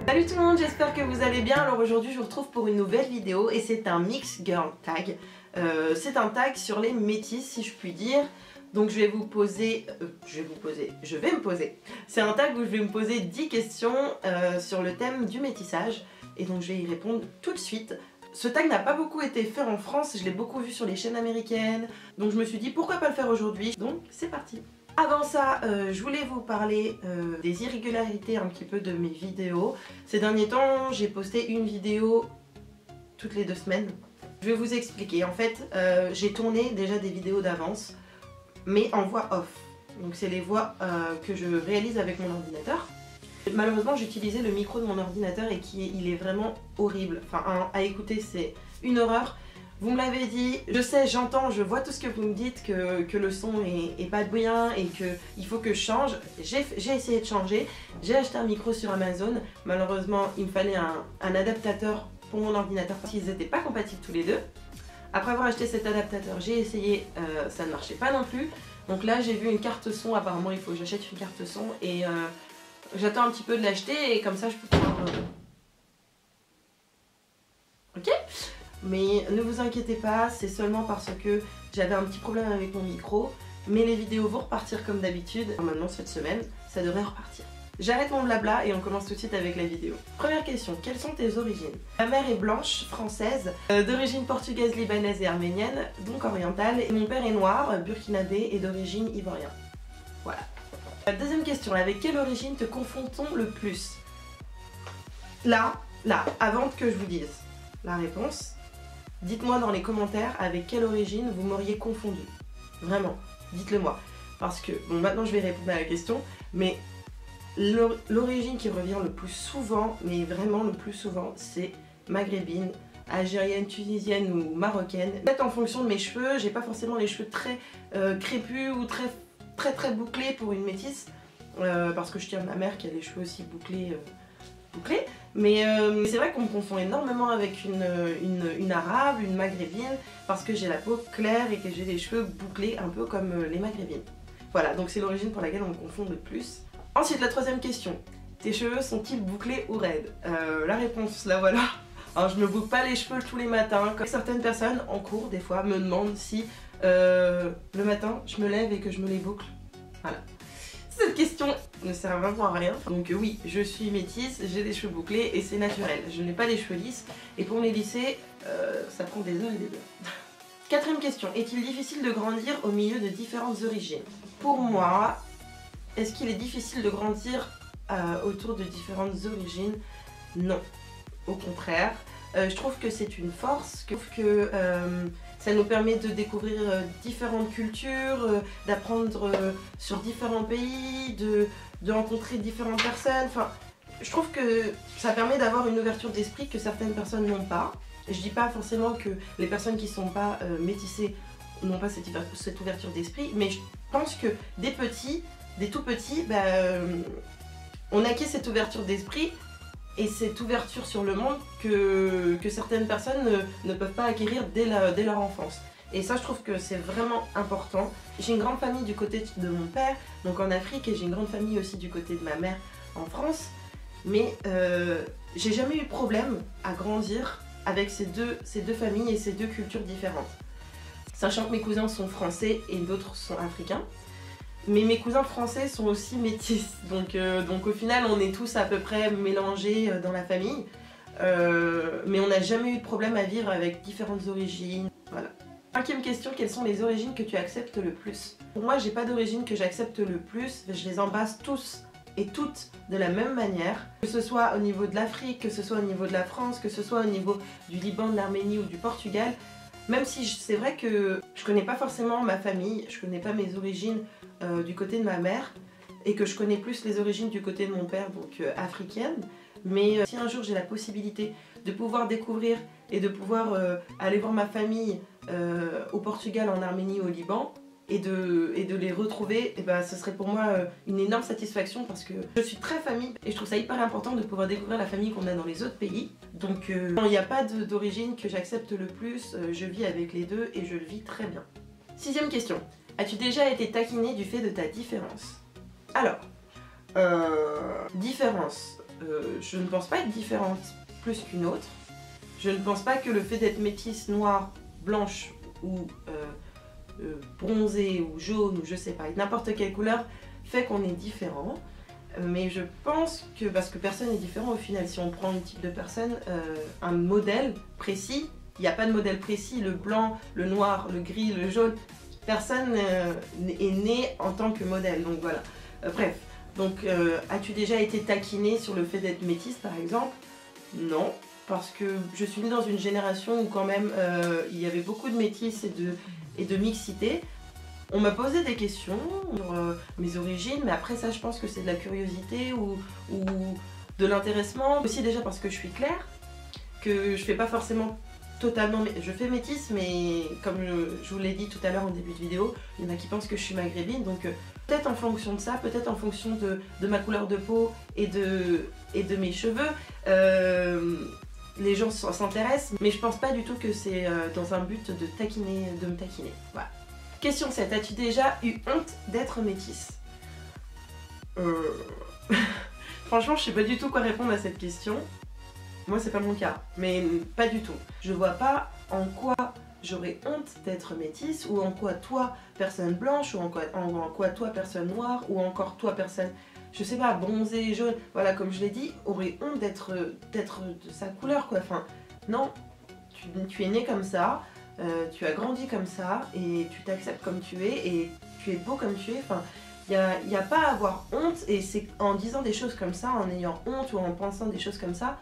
Salut tout le monde, j'espère que vous allez bien. Alors aujourd'hui je vous retrouve pour une nouvelle vidéo et c'est un mix girl tag. C'est un tag sur les métis si je puis dire. Donc je vais me poser. C'est un tag où je vais me poser 10 questions sur le thème du métissage. Et donc je vais y répondre tout de suite. Ce tag n'a pas beaucoup été fait en France, je l'ai beaucoup vu sur les chaînes américaines. Donc je me suis dit pourquoi pas le faire aujourd'hui. Donc c'est parti. Avant ça, je voulais vous parler des irrégularités un petit peu de mes vidéos. Ces derniers temps, j'ai posté une vidéo toutes les 2 semaines. Je vais vous expliquer. En fait, j'ai tourné déjà des vidéos d'avance, mais en voix off. Donc c'est les voix que je réalise avec mon ordinateur. Malheureusement, j'utilisais le micro de mon ordinateur et il est vraiment horrible. Enfin, à écouter, c'est une horreur. Vous me l'avez dit, je sais, j'entends, je vois tout ce que vous me dites, que le son est pas bien et qu'il faut que je change. J'ai essayé de changer, j'ai acheté un micro sur Amazon. Malheureusement, il me fallait un adaptateur pour mon ordinateur parce qu'ils n'étaient pas compatibles tous les deux. Après avoir acheté cet adaptateur, j'ai essayé, ça ne marchait pas non plus. Donc là, j'ai vu une carte son, apparemment il faut que j'achète une carte son et j'attends un petit peu de l'acheter et comme ça je peux pouvoir... Ok ? Mais ne vous inquiétez pas, c'est seulement parce que j'avais un petit problème avec mon micro. Mais les vidéos vont repartir comme d'habitude. Maintenant cette semaine, ça devrait repartir. J'arrête mon blabla et on commence tout de suite avec la vidéo. Première question, quelles sont tes origines? Ma mère est blanche, française, d'origine portugaise, libanaise et arménienne, donc orientale. Et mon père est noir, burkinabé et d'origine ivoirienne. Voilà. Deuxième question, avec quelle origine te confond-on le plus? Là, avant que je vous dise la réponse, dites-moi dans les commentaires avec quelle origine vous m'auriez confondu. Vraiment, dites-le moi. Parce que, bon maintenant je vais répondre à la question, mais l'origine qui revient le plus souvent, mais vraiment le plus souvent, c'est maghrébine, algérienne, tunisienne ou marocaine. Peut-être en fonction de mes cheveux, j'ai pas forcément les cheveux très crépus ou très bouclés pour une métisse. Parce que je tiens ma mère qui a les cheveux aussi bouclés. Mais c'est vrai qu'on me confond énormément avec une arabe, une maghrébine, parce que j'ai la peau claire et que j'ai les cheveux bouclés un peu comme les maghrébines. Voilà, donc c'est l'origine pour laquelle on me confond le plus. Ensuite, la troisième question. Tes cheveux sont-ils bouclés ou raides? La réponse, la voilà. Alors je me boucle pas les cheveux tous les matins, comme certaines personnes en cours des fois me demandent si le matin je me lève et que je me les boucle. Voilà. Cette question ne sert vraiment à rien. Donc oui, je suis métisse, j'ai des cheveux bouclés et c'est naturel. Je n'ai pas les cheveux lisses et pour me les lisser, ça prend des heures et des heures. Quatrième question, est-il difficile de grandir au milieu de différentes origines? Pour moi, est-ce qu'il est difficile de grandir autour de différentes origines? Non, au contraire. Je trouve que c'est une force, que ça nous permet de découvrir différentes cultures, d'apprendre sur différents pays, de rencontrer différentes personnes. Enfin, je trouve que ça permet d'avoir une ouverture d'esprit que certaines personnes n'ont pas. Je dis pas forcément que les personnes qui sont pas métissées n'ont pas cette ouverture d'esprit, mais je pense que des tout petits, on acquiert cette ouverture d'esprit et cette ouverture sur le monde que certaines personnes ne peuvent pas acquérir dès leur enfance. Et ça, je trouve que c'est vraiment important. J'ai une grande famille du côté de mon père, donc en Afrique, et j'ai une grande famille aussi du côté de ma mère en France. Mais j'ai jamais eu de problème à grandir avec ces deux familles et ces deux cultures différentes. Sachant que mes cousins sont français et d'autres sont africains. Mais mes cousins français sont aussi métis, donc au final on est tous à peu près mélangés dans la famille. Mais on n'a jamais eu de problème à vivre avec différentes origines. Voilà. Cinquième question, quelles sont les origines que tu acceptes le plus? Pour moi, j'ai pas d'origine que j'accepte le plus, je les embrasse tous et toutes de la même manière. Que ce soit au niveau de l'Afrique, que ce soit au niveau de la France, que ce soit au niveau du Liban, de l'Arménie ou du Portugal. Même si c'est vrai que je connais pas forcément ma famille, je connais pas mes origines du côté de ma mère et que je connais plus les origines du côté de mon père, donc africaine. Mais si un jour j'ai la possibilité de pouvoir découvrir et de pouvoir aller voir ma famille au Portugal, en Arménie, au Liban et de les retrouver, et ce serait pour moi une énorme satisfaction parce que je suis très famille et je trouve ça hyper important de pouvoir découvrir la famille qu'on a dans les autres pays. Donc il n'y a pas d'origine que j'accepte le plus, je vis avec les deux et je le vis très bien. Sixième question, as-tu déjà été taquinée du fait de ta différence? Alors, différence. Je ne pense pas être différente plus qu'une autre. Je ne pense pas que le fait d'être métisse, noire, blanche ou bronzée ou jaune ou je sais pas, n'importe quelle couleur fait qu'on est différent. Mais je pense que, parce que personne n'est différent au final, si on prend un type de personne, un modèle précis, il n'y a pas de modèle précis, le blanc, le noir, le gris, le jaune, personne est né en tant que modèle, donc voilà. Bref, donc as-tu déjà été taquinée sur le fait d'être métisse par exemple? Non, parce que je suis née dans une génération où quand même il y avait beaucoup de métis et de mixité. On m'a posé des questions sur mes origines, mais après ça je pense que c'est de la curiosité ou de l'intéressement. Aussi déjà parce que je suis claire, que je fais pas forcément totalement... Je fais métisse, mais comme je vous l'ai dit tout à l'heure en début de vidéo, il y en a qui pensent que je suis maghrébine, donc peut-être en fonction de ça, peut-être en fonction de ma couleur de peau et de mes cheveux, les gens s'intéressent, mais je pense pas du tout que c'est dans un but de me taquiner. Voilà. Question 7. As-tu déjà eu honte d'être métisse? Franchement, je sais pas du tout quoi répondre à cette question. Moi, c'est pas mon cas, mais pas du tout. Je vois pas en quoi j'aurais honte d'être métisse, ou en quoi toi, personne blanche, ou en quoi toi, personne noire, ou encore toi, personne, je sais pas, bronzée, jaune, voilà, comme je l'ai dit, aurait honte d'être de sa couleur, quoi. Enfin, non, tu es né comme ça. Tu as grandi comme ça et tu t'acceptes comme tu es et tu es beau comme tu es. Enfin, il n'y a pas à avoir honte, et c'est en disant des choses comme ça, en ayant honte ou en pensant des choses comme ça,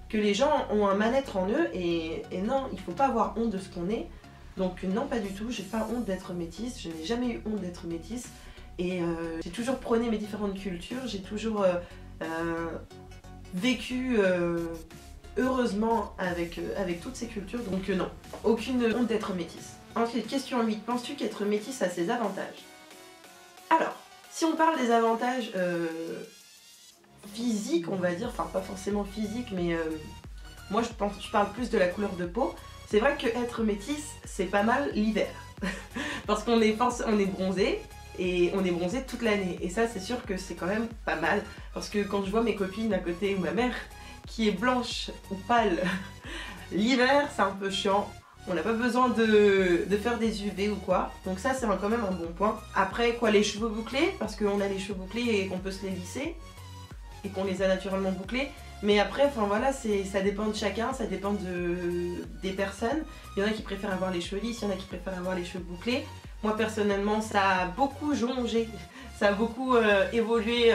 que les gens ont un mal-être en eux, et non, il ne faut pas avoir honte de ce qu'on est. Donc non, pas du tout, j'ai pas honte d'être métisse, je n'ai jamais eu honte d'être métisse, et j'ai toujours prôné mes différentes cultures, j'ai toujours vécu... heureusement avec toutes ces cultures, donc non, aucune honte d'être métisse. Ensuite, question 8, penses-tu qu'être métisse a ses avantages? Alors, si on parle des avantages physiques, on va dire, enfin pas forcément physiques, mais moi je parle plus de la couleur de peau. C'est vrai que être métisse, c'est pas mal l'hiver, parce qu'on est bronzé, et on est bronzé toute l'année, et ça c'est sûr que c'est quand même pas mal, parce que quand je vois mes copines à côté ou ma mère qui est blanche ou pâle l'hiver, c'est un peu chiant. On n'a pas besoin de faire des UV ou quoi, donc ça c'est quand même un bon point. Après quoi, les cheveux bouclés, parce qu'on a les cheveux bouclés et qu'on peut se les lisser et qu'on les a naturellement bouclés. Mais après, enfin voilà, ça dépend de chacun, ça dépend des personnes. Il y en a qui préfèrent avoir les cheveux lisses, il y en a qui préfèrent avoir les cheveux bouclés. Moi personnellement, ça a beaucoup changé, ça a beaucoup évolué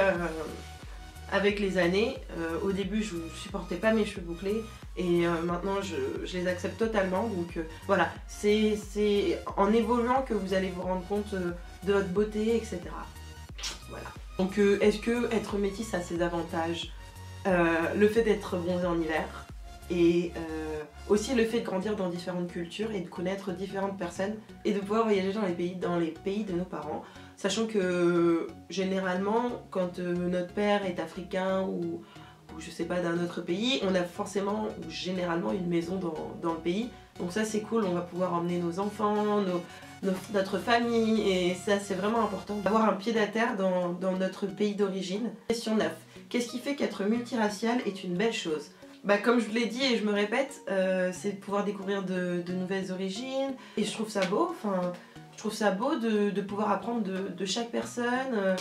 avec les années. Au début, je supportais pas mes cheveux bouclés, et maintenant je les accepte totalement. Donc voilà, c'est en évoluant que vous allez vous rendre compte de votre beauté, etc. Voilà. Donc est-ce que être métisse a ses avantages? Le fait d'être bronzé en hiver, et aussi le fait de grandir dans différentes cultures et de connaître différentes personnes et de pouvoir voyager dans les pays de nos parents, sachant que généralement quand notre père est africain ou je sais pas, d'un autre pays, on a forcément ou généralement une maison dans le pays, donc ça c'est cool, on va pouvoir emmener nos enfants, notre famille, et ça c'est vraiment important d'avoir un pied à terre dans notre pays d'origine. Question 9. Qu'est-ce qui fait qu'être multiracial est une belle chose? Bah, comme je vous l'ai dit et je me répète, c'est de pouvoir découvrir de nouvelles origines, et je trouve ça beau, enfin, je trouve ça beau de pouvoir apprendre de chaque personne.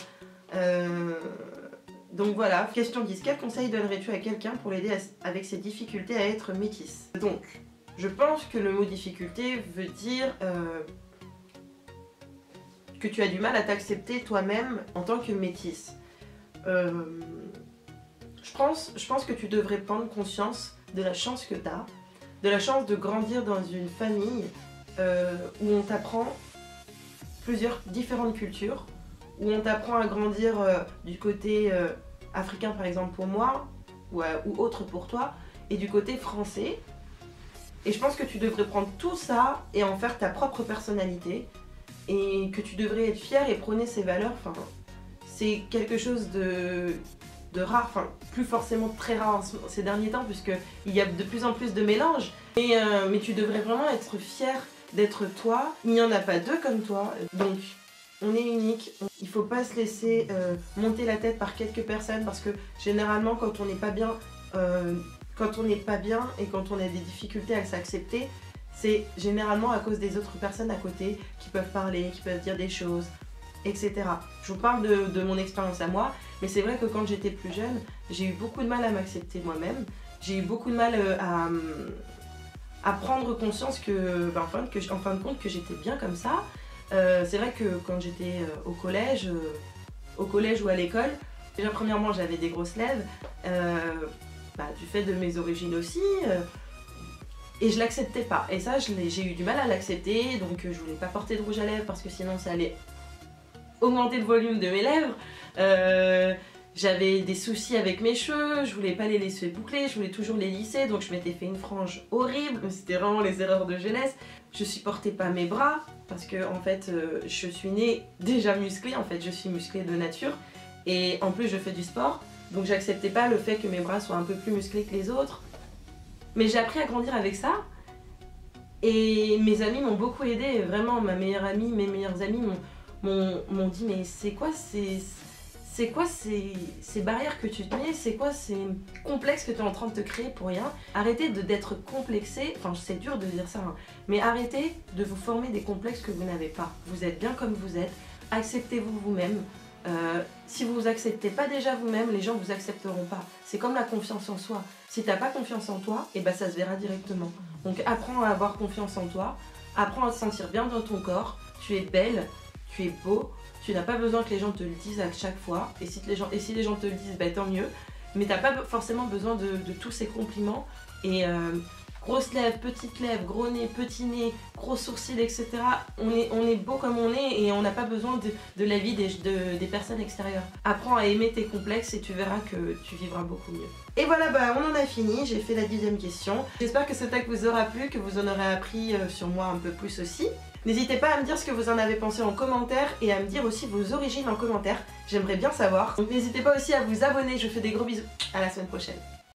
Donc voilà, question 10. Quel conseil donnerais-tu à quelqu'un pour l'aider avec ses difficultés à être métisse? Donc, je pense que le mot difficulté veut dire que tu as du mal à t'accepter toi-même en tant que métisse. Je pense que tu devrais prendre conscience de la chance que tu as, de la chance de grandir dans une famille où on t'apprend plusieurs différentes cultures, où on t'apprend à grandir du côté africain par exemple pour moi, ou autre pour toi, et du côté français. Et je pense que tu devrais prendre tout ça et en faire ta propre personnalité, et que tu devrais être fière et prôner ces valeurs. Enfin, c'est quelque chose de rare, enfin plus forcément très rare ces derniers temps, puisqu'il y a de plus en plus de mélanges, mais tu devrais vraiment être fière d'être toi. Il n'y en a pas deux comme toi, donc on est unique, il faut pas se laisser monter la tête par quelques personnes parce que généralement quand on n'est pas bien, et quand on a des difficultés à s'accepter, c'est généralement à cause des autres personnes à côté qui peuvent parler, qui peuvent dire des choses, etc. Je vous parle de mon expérience à moi, mais c'est vrai que quand j'étais plus jeune, j'ai eu beaucoup de mal à m'accepter moi-même, j'ai eu beaucoup de mal à prendre conscience que, en fin de compte, que j'étais bien comme ça. C'est vrai que quand j'étais au collège ou à l'école, déjà premièrement j'avais des grosses lèvres, du fait de mes origines aussi, et je l'acceptais pas. Et ça j'ai eu du mal à l'accepter, donc je voulais pas porter de rouge à lèvres parce que sinon ça allait augmenter le volume de mes lèvres. J'avais des soucis avec mes cheveux, je voulais pas les laisser boucler, je voulais toujours les lisser, donc je m'étais fait une frange horrible, c'était vraiment les erreurs de jeunesse. Je supportais pas mes bras, parce que en fait je suis née déjà musclée, en fait je suis musclée de nature, et en plus je fais du sport, donc j'acceptais pas le fait que mes bras soient un peu plus musclés que les autres. Mais j'ai appris à grandir avec ça, et mes amis m'ont beaucoup aidée, vraiment ma meilleure amie, mes meilleurs amis m'ont dit mais c'est quoi ces barrières que tu te mets, c'est quoi ces complexes que tu es en train de te créer pour rien. Arrêtez d'être complexé, enfin c'est dur de dire ça, hein, mais arrêtez de vous former des complexes que vous n'avez pas. Vous êtes bien comme vous êtes, acceptez-vous vous-même. Si vous vous acceptez pas déjà vous-même, les gens vous accepteront pas. C'est comme la confiance en soi. Si t'as pas confiance en toi, et ça se verra directement. Donc apprends à avoir confiance en toi, apprends à te sentir bien dans ton corps, tu es belle, tu es beau. Tu n'as pas besoin que les gens te le disent à chaque fois, et si les gens te le disent, tant mieux, mais t'as pas forcément besoin de tous ces compliments, et grosses lèvres, petites lèvres, gros nez, petit nez, gros sourcils, etc. On est beau comme on est, et on n'a pas besoin de l'avis des personnes extérieures. Apprends à aimer tes complexes et tu verras que tu vivras beaucoup mieux. Et voilà, on en a fini, j'ai fait la 10e question. J'espère que ce tag vous aura plu, que vous en aurez appris sur moi un peu plus aussi. N'hésitez pas à me dire ce que vous en avez pensé en commentaire et à me dire aussi vos origines en commentaire. J'aimerais bien savoir. Donc n'hésitez pas aussi à vous abonner. Je vous fais des gros bisous. À la semaine prochaine.